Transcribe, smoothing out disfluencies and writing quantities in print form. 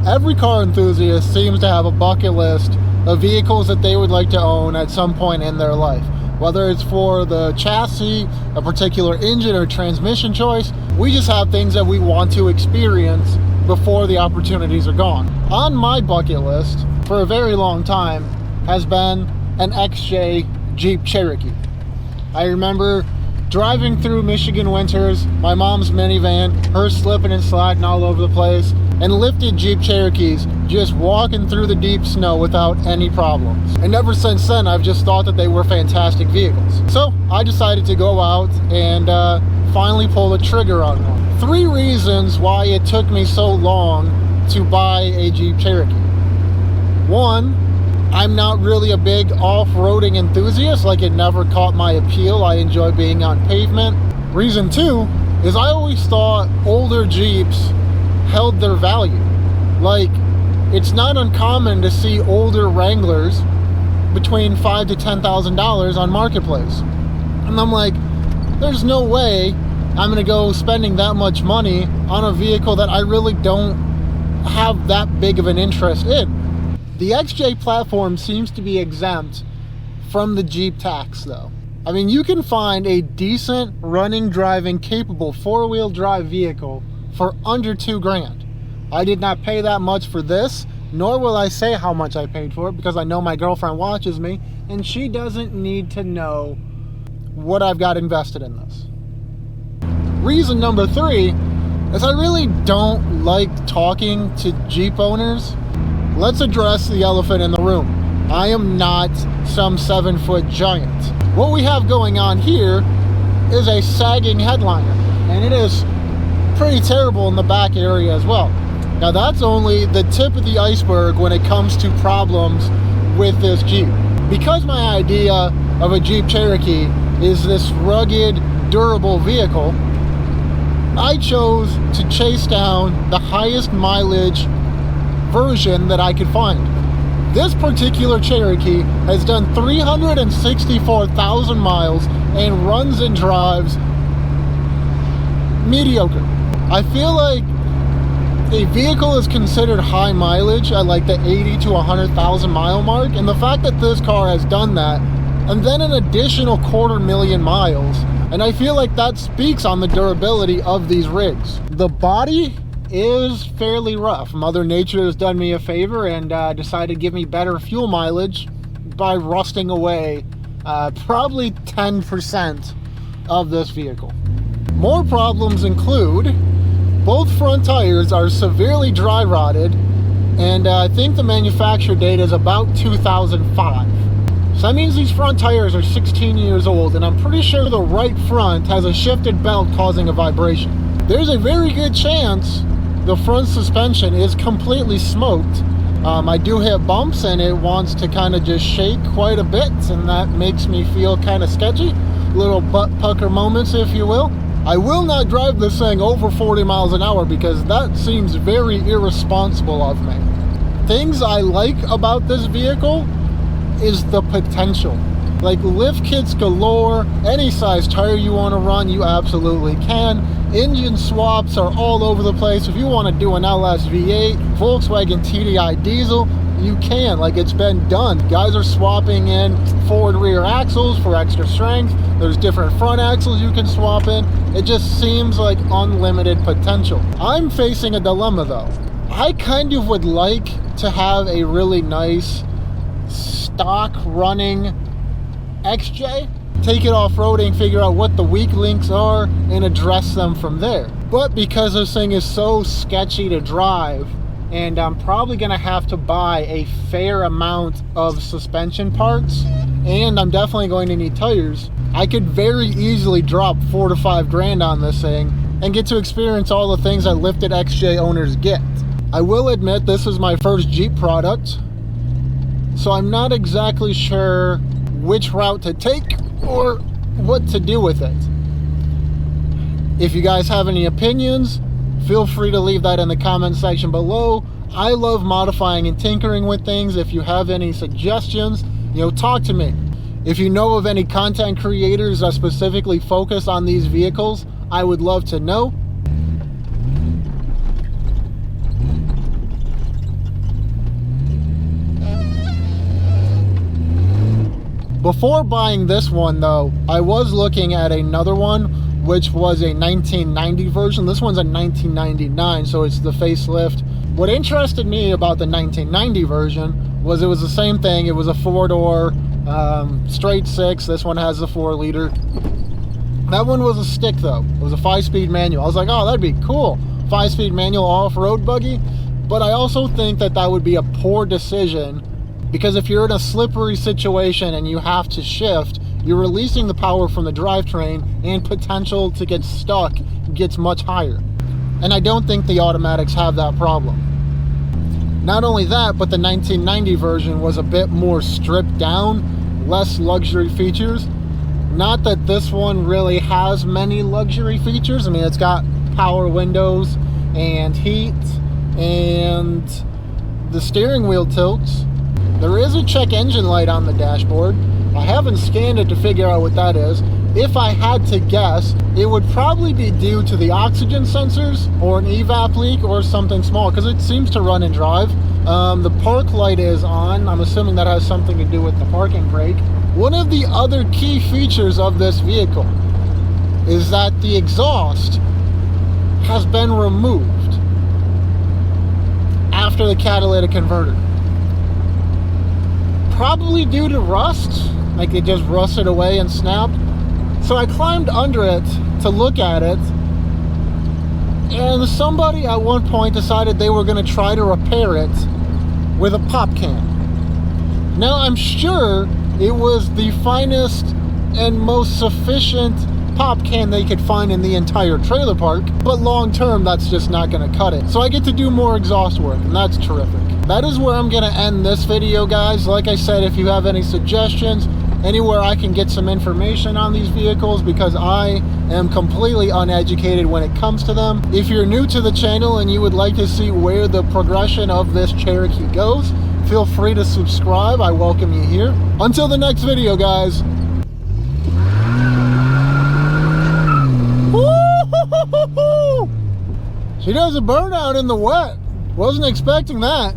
Every car enthusiast seems to have a bucket list of vehicles that they would like to own at some point in their life. Whether it's for the chassis, a particular engine or transmission choice, we just have things that we want to experience before the opportunities are gone. On my bucket list for a very long time has been an XJ Jeep Cherokee. I remember driving through Michigan winters, my mom's minivan, her slipping and sliding all over the place, and lifted Jeep Cherokees just walking through the deep snow without any problems. And ever since then, I've just thought that they were fantastic vehicles. So I decided to go out and finally pull the trigger on one. 3 reasons why it took me so long to buy a Jeep Cherokee. 1, I'm not really a big off-roading enthusiast. Like, it never caught my appeal. I enjoy being on pavement. Reason 2 is I always thought older Jeeps held their value. Like, it's not uncommon to see older Wranglers between $5,000 to $10,000 on Marketplace. And I'm like, there's no way I'm gonna go spending that much money on a vehicle that I really don't have that big of an interest in. The XJ platform seems to be exempt from the Jeep tax though. I mean, you can find a decent running, driving, capable 4-wheel drive vehicle for under $2,000. I did not pay that much for this, nor will I say how much I paid for it, because I know my girlfriend watches me and she doesn't need to know what I've got invested in this. Reason number 3 is I really don't like talking to Jeep owners. Let's address the elephant in the room. I am not some 7-foot giant. What we have going on here is a sagging headliner, and it is pretty terrible in the back area as well. Now, that's only the tip of the iceberg when it comes to problems with this Jeep. Because my idea of a Jeep Cherokee is this rugged, durable vehicle, I chose to chase down the highest mileage version that I could find. This particular Cherokee has done 364,000 miles and runs and drives mediocre. I feel like a vehicle is considered high mileage at like the 80 to 100,000 mile mark, and the fact that this car has done that and then an additional 250,000 miles, and I feel like that speaks on the durability of these rigs. The body is fairly rough. Mother Nature has done me a favor and decided to give me better fuel mileage by rusting away probably 10% of this vehicle. More problems include both front tires are severely dry rotted, and I think the manufacturer date is about 2005. So that means these front tires are 16 years old, and I'm pretty sure the right front has a shifted belt causing a vibration. There's a very good chance the front suspension is completely smoked. I do hit bumps and it wants to kind of just shake quite a bit, and that makes me feel kind of sketchy. Little butt pucker moments, if you will. I will not drive this thing over 40 miles an hour because that seems very irresponsible of me. Things I like about this vehicle is the potential. Like, lift kits galore, any size tire you want to run, you absolutely can. Engine swaps are all over the place. If you want to do an LS V8, Volkswagen TDI diesel, you can. Like, it's been done. Guys are swapping in forward rear axles for extra strength. There's different front axles you can swap in. It just seems like unlimited potential. I'm facing a dilemma though. I kind of would like to have a really nice stock running XJ, take it off-roading, figure out what the weak links are, and address them from there. But because this thing is so sketchy to drive, and I'm probably gonna have to buy a fair amount of suspension parts, and I'm definitely going to need tires, I could very easily drop $4,000 to $5,000 on this thing and get to experience all the things that lifted XJ owners get. I will admit this is my first Jeep product, so I'm not exactly sure which route to take or what to do with it. If you guys have any opinions, feel free to leave that in the comment section below. I love modifying and tinkering with things. If you have any suggestions, talk to me. If you know of any content creators that specifically focus on these vehicles, I would love to know. Before buying this one though, I was looking at another one, which was a 1990 version. This one's a 1999, so it's the facelift. What interested me about the 1990 version was it was the same thing. It was a 4-door, straight 6. This one has a 4-liter. That one was a stick though. It was a 5-speed manual. I was like, oh, that'd be cool. 5-speed manual off-road buggy. But I also think that that would be a poor decision, because if you're in a slippery situation and you have to shift, you're releasing the power from the drivetrain, and potential to get stuck gets much higher. And I don't think the automatics have that problem. Not only that, but the 1990 version was a bit more stripped down, less luxury features. Not that this one really has many luxury features. I mean, it's got power windows and heat, and the steering wheel tilts. There is a check engine light on the dashboard. I haven't scanned it to figure out what that is. If I had to guess, it would probably be due to the oxygen sensors or an evap leak or something small, because it seems to run and drive. The park light is on. I'm assuming that has something to do with the parking brake. One of the other key features of this vehicle is that the exhaust has been removed after the catalytic converter. Probably due to rust, like it just rusted away and snapped. So I climbed under it to look at it, and somebody at one point decided they were going to try to repair it with a pop can. Now I'm sure it was the finest and most sufficient pop can they could find in the entire trailer park, but long term that's just not going to cut it. So I get to do more exhaust work, and that's terrific. That is where I'm going to end this video, guys. Like I said, if you have any suggestions, anywhere I can get some information on these vehicles, because I am completely uneducated when it comes to them. If you're new to the channel and you would like to see where the progression of this Cherokee goes, feel free to subscribe. I welcome you here. Until the next video, guys. She does a burnout in the wet. Wasn't expecting that.